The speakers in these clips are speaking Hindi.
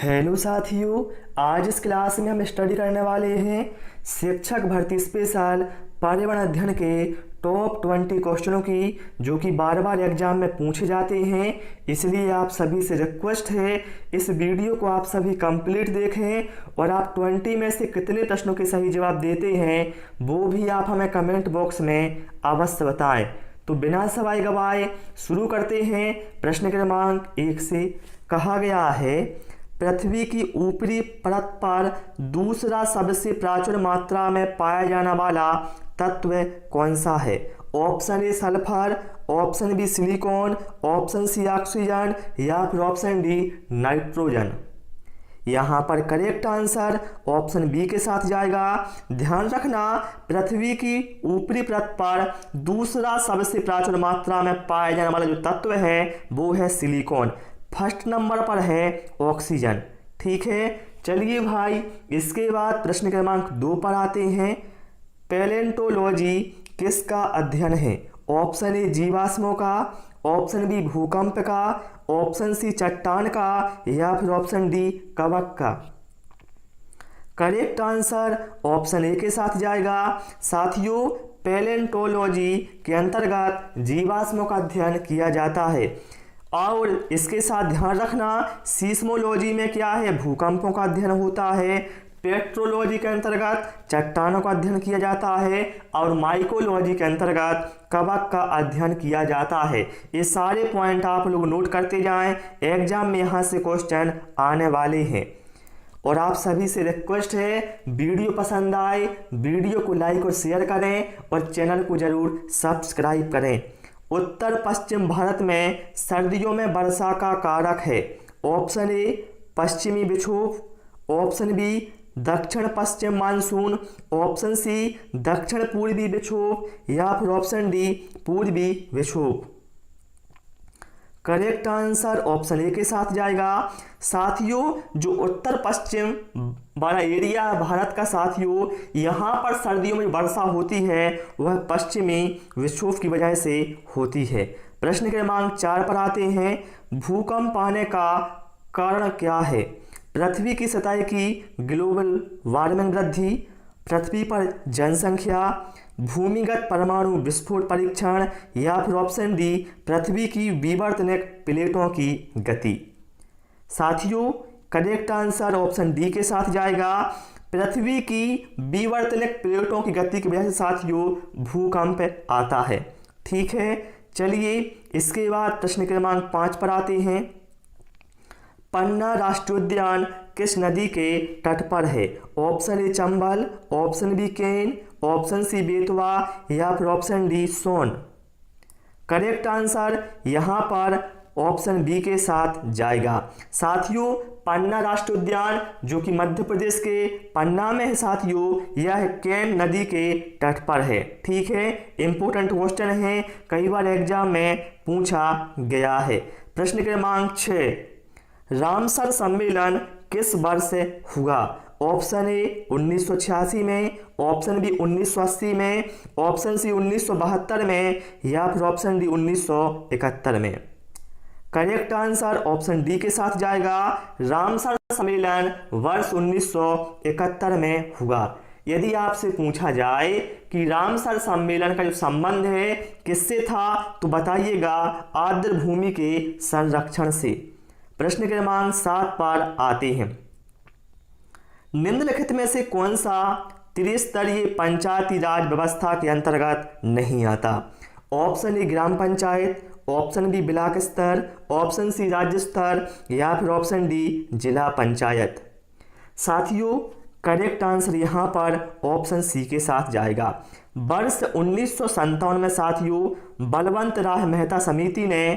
हेलो साथियों, आज इस क्लास में हम स्टडी करने वाले हैं शिक्षक भर्ती स्पेशल पर्यावरण अध्ययन के टॉप 20 क्वेश्चनों की, जो कि बार बार एग्जाम में पूछे जाते हैं। इसलिए आप सभी से रिक्वेस्ट है इस वीडियो को आप सभी कंप्लीट देखें और आप 20 में से कितने प्रश्नों के सही जवाब देते हैं वो भी आप हमें कमेंट बॉक्स में अवश्य बताएं। तो बिना समय गवाए शुरू करते हैं। प्रश्न क्रमांक 1 से कहा गया है, पृथ्वी की ऊपरी परत पर दूसरा सबसे प्राचुर मात्रा में पाया जाने वाला तत्व कौन सा है? Option A sulphur, option B silicon, option C oxygen या फिर ऑप्शन डी नाइट्रोजन। यहाँ पर करेक्ट आंसर ऑप्शन बी के साथ जाएगा। ध्यान रखना, पृथ्वी की ऊपरी परत पर दूसरा सबसे प्राचुर मात्रा में पाया जाने वाला जो तत्व है वो है सिलिकॉन। फर्स्ट नंबर पर है ऑक्सीजन। ठीक है, चलिए भाई, इसके बाद प्रश्न क्रमांक 2 पर आते हैं। पैलेंटोलॉजी किसका अध्ययन है? ऑप्शन ए जीवाश्मों का, ऑप्शन बी भूकंप का, ऑप्शन सी चट्टान का या फिर ऑप्शन डी कवक का। करेक्ट आंसर ऑप्शन ए के साथ जाएगा। साथियों, पैलेंटोलॉजी के अंतर्गत जीवाश्मों का अध्ययन किया जाता है। और इसके साथ ध्यान रखना, सीस्मोलॉजी में क्या है? भूकंपों का अध्ययन होता है। पेट्रोलॉजी के अंतर्गत चट्टानों का अध्ययन किया जाता है और माइकोलॉजी के अंतर्गत कवक का अध्ययन किया जाता है। ये सारे पॉइंट आप लोग नोट करते जाएं, एग्जाम में यहाँ से क्वेश्चन आने वाले हैं। और आप सभी से रिक्वेस्ट है, वीडियो पसंद आए वीडियो को लाइक और शेयर करें और चैनल को जरूर सब्सक्राइब करें। उत्तर पश्चिम भारत में सर्दियों में वर्षा का कारक है। ऑप्शन ए पश्चिमी विक्षोभ, ऑप्शन बी दक्षिण पश्चिम मानसून, ऑप्शन सी दक्षिण पूर्वी विक्षोभ या फिर ऑप्शन डी पूर्वी विक्षोभ। करेक्ट आंसर ऑप्शन ए के साथ जाएगा। साथियों, जो उत्तर पश्चिम वाला एरिया है भारत का, साथियों यहाँ पर सर्दियों में वर्षा होती है वह पश्चिमी विक्षोभ की वजह से होती है। प्रश्न क्रमांक 4 पर आते हैं। भूकंप आने का कारण क्या है? पृथ्वी की सतह की ग्लोबल वार्मिंग वृद्धि, पृथ्वी पर जनसंख्या, भूमिगत परमाणु विस्फोट परीक्षण या फिर ऑप्शन डी पृथ्वी की विवर्तनिक प्लेटों की गति। साथियों, करेक्ट आंसर ऑप्शन डी के साथ जाएगा। पृथ्वी की विवर्तनिक प्लेटों की गति की वजह से साथियों भूकंप आता है। ठीक है, चलिए इसके बाद प्रश्न क्रमांक 5 पर आते हैं। पन्ना राष्ट्रीय उद्यान किस नदी के तट पर है? Option A Chambal, option B Ken, option C Betwa या फिर option D Son. Correct answer यहाँ पर ऑप्शन बी के साथ जाएगा। साथियों, पन्ना राष्ट्रीय उद्यान जो कि मध्य प्रदेश के पन्ना में है साथियों, यह केन नदी के तट पर है। ठीक है, इंपोर्टेंट क्वेश्चन है, कई बार एग्जाम में पूछा गया है। प्रश्न क्रमांक 6, रामसर सम्मेलन किस वर्ष हुआ? ऑप्शन ए 1986 में, ऑप्शन बी 1980 में, ऑप्शन सी 1972 में या फिर ऑप्शन डी 1971 में। करेक्ट आंसर ऑप्शन डी के साथ जाएगा। रामसर सम्मेलन वर्ष 1971 में हुआ। यदि आपसे पूछा जाए कि रामसर सम्मेलन का जो संबंध है किससे था, तो बताइएगा आर्द्र भूमि के संरक्षण से। प्रश्न क्रमांक 7 पर आते हैं। निम्नलिखित में से कौन सा त्रिस्तरीय पंचायती राज व्यवस्था के अंतर्गत नहीं आता? ऑप्शन ए ग्राम पंचायत, ऑप्शन बी ब्लॉक स्तर, ऑप्शन सी राज्य स्तर या फिर ऑप्शन डी जिला पंचायत। साथियों, करेक्ट आंसर यहाँ पर ऑप्शन सी के साथ जाएगा। वर्ष 1957 में साथियों बलवंत राय मेहता समिति ने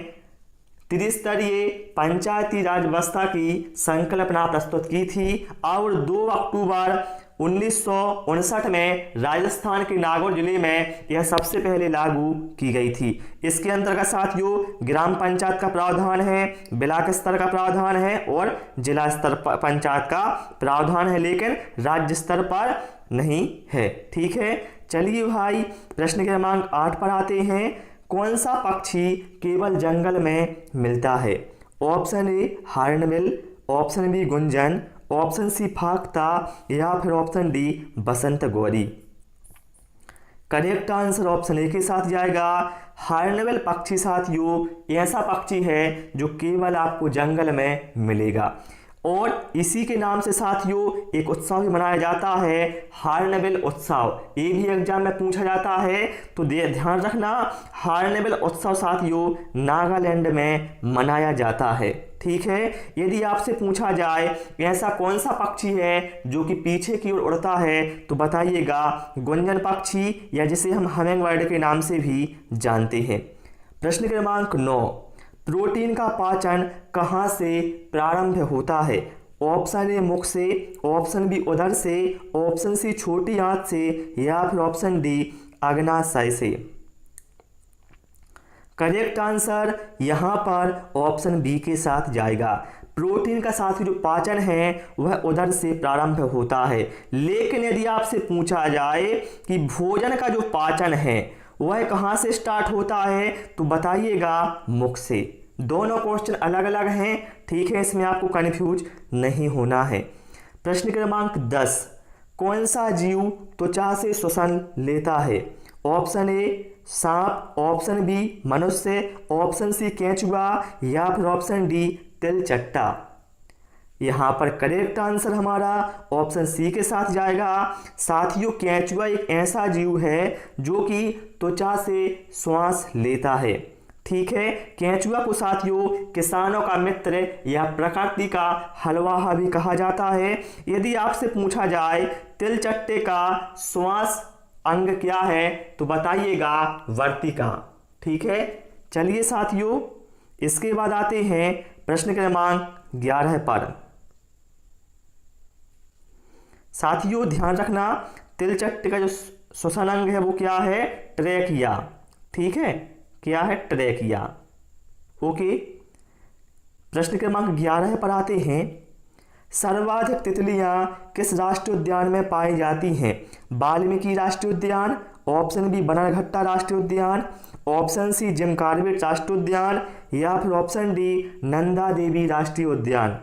त्रिस्तरीय पंचायती राज व्यवस्था की संकल्पना प्रस्तुत की थी और 2 अक्टूबर 1959 में राजस्थान के नागौर जिले में यह सबसे पहले लागू की गई थी। इसके अंतर्गत साथियों ग्राम पंचायत का प्रावधान है, ब्लॉक स्तर का प्रावधान है और जिला स्तर पंचायत का प्रावधान है, लेकिन राज्य स्तर पर नहीं है। ठीक है, चलिए भाई प्रश्न क्रमांक 8 पर आते हैं। कौन सा पक्षी केवल जंगल में मिलता है? Option A hornbill, option B गुंजन, ऑप्शन सी फाख्ता या फिर ऑप्शन डी बसंत गौरी। करेक्ट आंसर ऑप्शन ए के साथ जाएगा। हार्नबिल पक्षी साथियों ऐसा पक्षी है जो केवल आपको जंगल में मिलेगा और इसी के नाम से साथियों एक उत्सव भी मनाया जाता है, हार्नबिल उत्सव। ये भी एग्जाम में पूछा जाता है, तो ध्यान रखना, हार्नबिल उत्सव साथियों नागालैंड में मनाया जाता है। ठीक है, यदि आपसे पूछा जाए ऐसा कौन सा पक्षी है जो कि पीछे की ओर उड़ता है, तो बताइएगा गुंजन पक्षी, या जिसे हम हमिंग बर्ड के नाम से भी जानते हैं। प्रश्न क्रमांक 9, प्रोटीन का पाचन कहाँ से प्रारंभ होता है? ऑप्शन ए मुख से, ऑप्शन बी उदर से, ऑप्शन सी छोटी आंत से या फिर ऑप्शन डी अग्नाशय से। करेक्ट आंसर यहाँ पर ऑप्शन बी के साथ जाएगा। प्रोटीन का साथ जो पाचन है वह उदर से प्रारंभ होता है, लेकिन यदि आपसे पूछा जाए कि भोजन का जो पाचन है वह कहाँ से स्टार्ट होता है, तो बताइएगा मुख से। दोनों क्वेश्चन अलग अलग हैं, ठीक है, इसमें आपको कंफ्यूज नहीं होना है। प्रश्न क्रमांक 10, कौन सा जीव त्वचा से श्वसन लेता है? ऑप्शन ए सांप, ऑप्शन बी मनुष्य, ऑप्शन सी केंचुआ या फिर ऑप्शन डी तिलचट्टा। यहाँ पर करेक्ट आंसर हमारा ऑप्शन सी के साथ जाएगा। साथियों केंचुआ एक ऐसा जीव है जो कि त्वचा से श्वास लेता है। ठीक है, केंचुआ को साथियों किसानों का मित्र या प्रकृति का हलवाहा भी कहा जाता है। यदि आपसे पूछा जाए तिलचट्टे का श्वास अंग क्या है, तो बताइएगा वर्तिका। ठीक है, चलिए साथियों इसके बाद आते हैं प्रश्न क्रमांक 11 पर। साथियों ध्यान रखना, तिलचट्टे का जो श्वसन अंग है वो क्या है? ट्रेकिया। ठीक है, क्या है? ट्रेकिया। ओके, प्रश्न क्रमांक 11 पर आते हैं। सर्वाधिक तितलियां किस राष्ट्रीय उद्यान में पाई जाती हैं? वाल्मीकि राष्ट्रीय उद्यान, ऑप्शन बी बनरघट्टा राष्ट्रीय उद्यान, ऑप्शन सी जिम कॉर्बेट राष्ट्रीय उद्यान या फिर ऑप्शन डी नंदा देवी राष्ट्रीय उद्यान।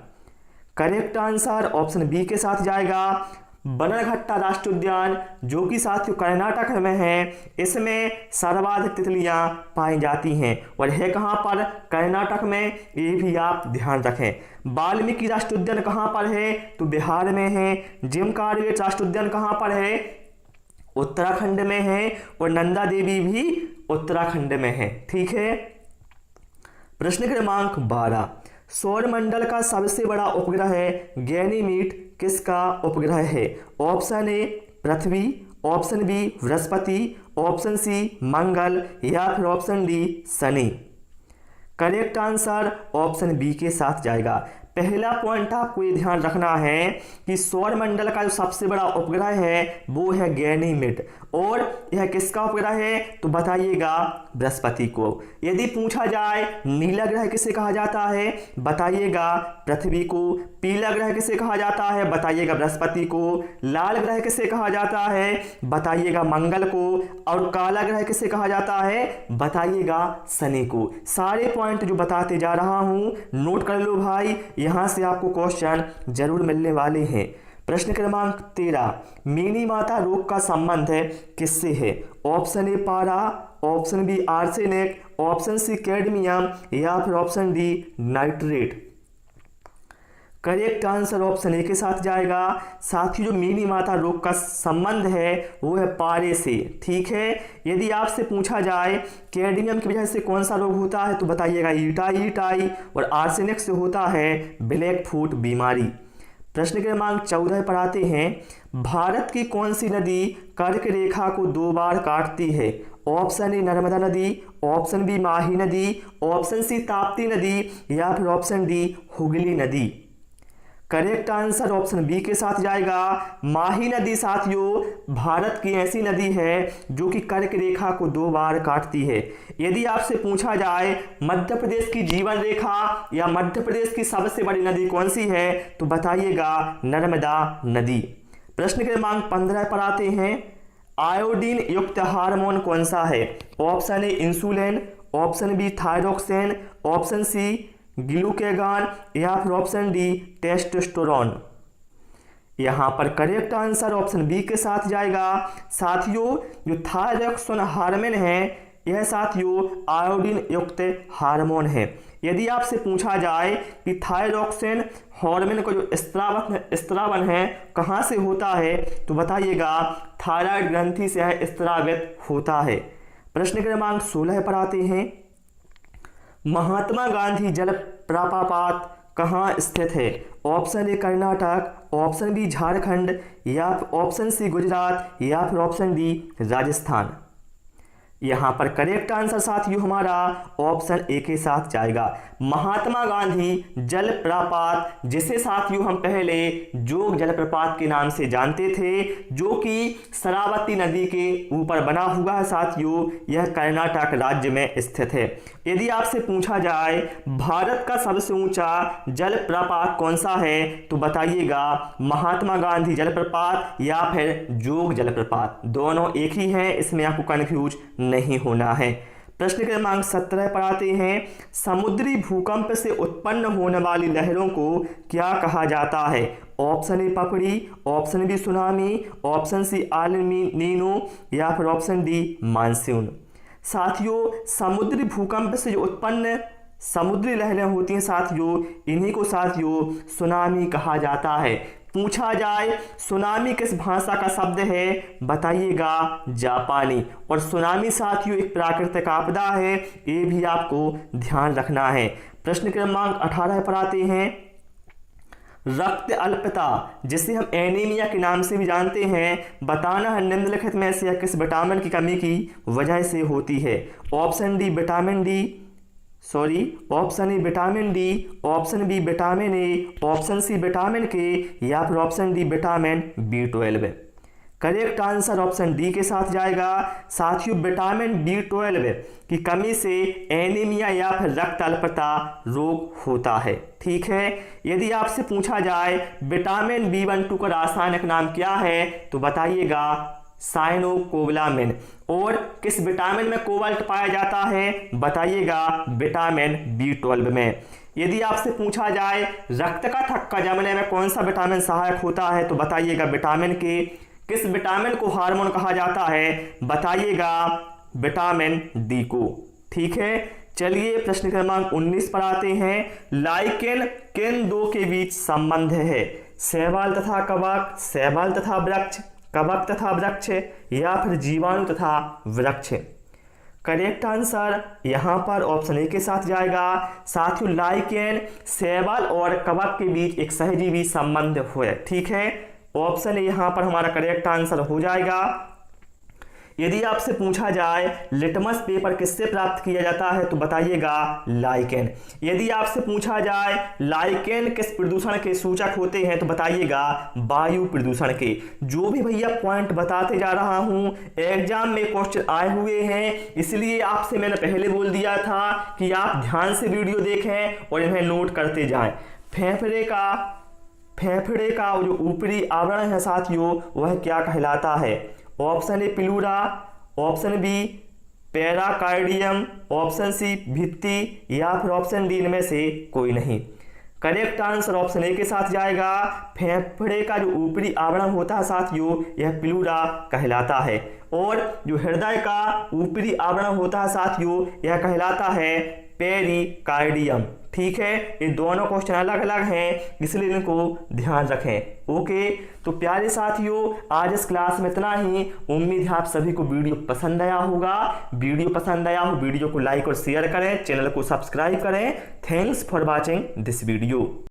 करेक्ट आंसर ऑप्शन बी के साथ जाएगा। बनरघट्टा राष्ट्रीय उद्यान जो कि साथियों कर्नाटक में है, इसमें सर्वाधिक तितलियां पाई जाती हैं और है कहाँ पर? कर्नाटक में, ये भी आप ध्यान रखें। वाल्मीकि राष्ट्रीय उद्यान कहाँ पर है? तो बिहार में है। जिम कॉर्बेट राष्ट्रीय उद्यान कहाँ पर है? उत्तराखंड में है। और नंदा देवी भी उत्तराखंड में है। ठीक है, प्रश्न क्रमांक 12, सौरमंडल का सबसे बड़ा उपग्रह गैनीमीड किसका उपग्रह है? ऑप्शन ए पृथ्वी, ऑप्शन बी बृहस्पति, ऑप्शन सी मंगल या फिर ऑप्शन डी शनि। करेक्ट आंसर ऑप्शन बी के साथ जाएगा। पहला पॉइंट आपको ये ध्यान रखना है कि सौरमंडल का जो सबसे बड़ा उपग्रह है वो है गैनीमीड, और यह किसका उपग्रह है? तो बताइएगा बृहस्पति को। यदि पूछा जाए नीला ग्रह किसे कहा जाता है, बताइएगा पृथ्वी को। पीला ग्रह किसे कहा जाता है, बताइएगा बृहस्पति को। लाल ग्रह किसे कहा जाता है, बताइएगा मंगल को। और काला ग्रह किसे कहा जाता है, बताइएगा शनि को। सारे पॉइंट जो बताते जा रहा हूं नोट कर लो भाई, यहां से आपको क्वेश्चन जरूर मिलने वाले हैं। प्रश्न क्रमांक 13, मीनी माता रोग का संबंध है किससे है? ऑप्शन ए पारा, option B arsenic, option C cadmium या फिर option D nitrate. Correct answer option A के साथ जाएगा। साथ ही जो मीनी माता रोग का संबंध है वो है पारे से। ठीक है, यदि आपसे पूछा जाए कैडमियम की वजह से कौन सा रोग होता है, तो बताइएगा ईटाई, और आर्सेनिक से होता है ब्लैक फुट बीमारी। प्रश्न क्रमांक 14 पर आते हैं। भारत की कौन सी नदी कर्क रेखा को 2 बार काटती है? ऑप्शन ए नर्मदा नदी, ऑप्शन बी माही नदी, ऑप्शन सी ताप्ती नदी या फिर ऑप्शन डी हुगली नदी। करेक्ट आंसर ऑप्शन बी के साथ जाएगा। माही नदी साथियों भारत की ऐसी नदी है जो कि कर्क रेखा को 2 बार काटती है। यदि आपसे पूछा जाए मध्य प्रदेश की जीवन रेखा या मध्य प्रदेश की सबसे बड़ी नदी कौन सी है, तो बताइएगा नर्मदा नदी। प्रश्न क्रमांक 15 पर आते हैं। आयोडीन युक्त हार्मोन कौन सा है? Option A insulin, option B thyroxine, option C glucagon या फिर ऑप्शन डी टेस्टोस्टेरोन। यहाँ पर करेक्ट आंसर ऑप्शन बी के साथ जाएगा। साथियों जो थायरॉक्सिन हार्मोन है यह साथियों आयोडीन युक्त हार्मोन है। यदि आपसे पूछा जाए कि थायरॉक्सिन हार्मोन का जो स्त्रावन है कहाँ से होता है तो बताइएगा थायराइड ग्रंथि से यह स्त्रावित होता है। प्रश्न क्रमांक 16 पर आते हैं। महात्मा गांधी जलप्रपात कहाँ स्थित है? Option A Karnataka, option B Jharkhand, या ऑप्शन सी गुजरात, या फिर ऑप्शन डी राजस्थान। यहाँ पर करेक्ट आंसर साथियों हमारा ऑप्शन ए के साथ जाएगा। महात्मा गांधी जलप्रपात, जिसे साथियों हम पहले जोग जलप्रपात के नाम से जानते थे, जो कि शरावती नदी के ऊपर बना हुआ है साथियों, यह कर्नाटक राज्य में स्थित है। यदि आपसे पूछा जाए भारत का सबसे ऊंचा जलप्रपात कौन सा है तो बताइएगा महात्मा गांधी जलप्रपात या फिर जोग जलप्रपात, दोनों एक ही हैं, इसमें आपको कन्फ्यूज नहीं होना है। प्रश्न क्रमांक 17 पर आते हैं। समुद्री भूकंप से उत्पन्न होने वाली लहरों को क्या कहा जाता है? ऑप्शन ए पपड़ी, option B tsunami, option C El Nino, या फिर ऑप्शन डी मानसून। साथियों समुद्री भूकंप से जो उत्पन्न समुद्री लहरें होती हैं साथियों, इन्हीं को साथियों सुनामी कहा जाता है। पूछा जाए सुनामी किस भाषा का शब्द है बताइएगा जापानी। और सुनामी साथियों एक प्राकृतिक आपदा है, ये भी आपको ध्यान रखना है। प्रश्न क्रमांक 18 पर आते हैं। रक्त अल्पता, जिसे हम एनीमिया के नाम से भी जानते हैं, बताना है निम्नलिखित में से किस विटामिन की कमी की वजह से होती है? Option D vitamin D, option A vitamin D, option B vitamin A, option C vitamin K, या फिर option D vitamin B12। Correct answer option D के साथ जाएगा। साथियों विटामिन B12 की कमी से एनीमिया या फिर रक्त अल्पता रोग होता है। ठीक है। यदि आपसे पूछा जाए विटामिन B12 का रासायनिक नाम क्या है तो बताइएगा साइनोकोबालामिन। और किस विटामिन में कोबाल्ट पाया जाता है बताइएगा विटामिन B12 में। यदि आपसे पूछा जाए रक्त का थक्का जमने में कौन सा विटामिन सहायक होता है तो बताइएगा विटामिन के। किस विटामिन को हार्मोन कहा जाता है बताइएगा विटामिन डी को। ठीक है। चलिए प्रश्न क्रमांक 19 पर आते हैं। लाइकेन किन दो के बीच संबंध है? शैवाल तथा कवक, शैवाल तथा वृक्ष, कवक तथा वृक्ष, या फिर जीवाणु तथा वृक्ष। करेक्ट आंसर यहाँ पर ऑप्शन ए के साथ जाएगा। साथियों लाइकेन शैवाल और कवक के बीच एक सहजीवी संबंध है। ठीक है। ऑप्शन ए यहाँ पर हमारा करेक्ट आंसर हो जाएगा। यदि आपसे पूछा जाए लिटमस पेपर किससे प्राप्त किया जाता है तो बताइएगा लाइकेन। यदि आपसे पूछा जाए लाइकेन किस प्रदूषण के सूचक होते हैं तो बताइएगा वायु प्रदूषण के। जो भी भैया पॉइंट बताते जा रहा हूं एग्जाम में क्वेश्चन आए हुए हैं, इसलिए आपसे मैंने पहले बोल दिया था कि आप ध्यान से वीडियो देखें और इन्हें नोट करते जाएं। फेफड़े का जो ऊपरी आवरण है साथियों वह क्या कहलाता है? Option A pleura, option B pericardium, option C भित्ति, या फिर ऑप्शन डी इनमें से कोई नहीं। करेक्ट आंसर ऑप्शन ए के साथ जाएगा। फेफड़े का जो ऊपरी आवरण होता है साथियों यह प्लूरा कहलाता है। और जो हृदय का ऊपरी आवरण होता है साथियों यह कहलाता है पेरिकार्डियम। ठीक है। ये दोनों क्वेश्चन अलग अलग हैं इसलिए इनको ध्यान रखें। ओके। तो प्यारे साथियों आज इस क्लास में इतना ही। उम्मीद है आप सभी को वीडियो पसंद आया होगा। वीडियो पसंद आया हो वीडियो को लाइक और शेयर करें, चैनल को सब्सक्राइब करें। Thanks for watching this video.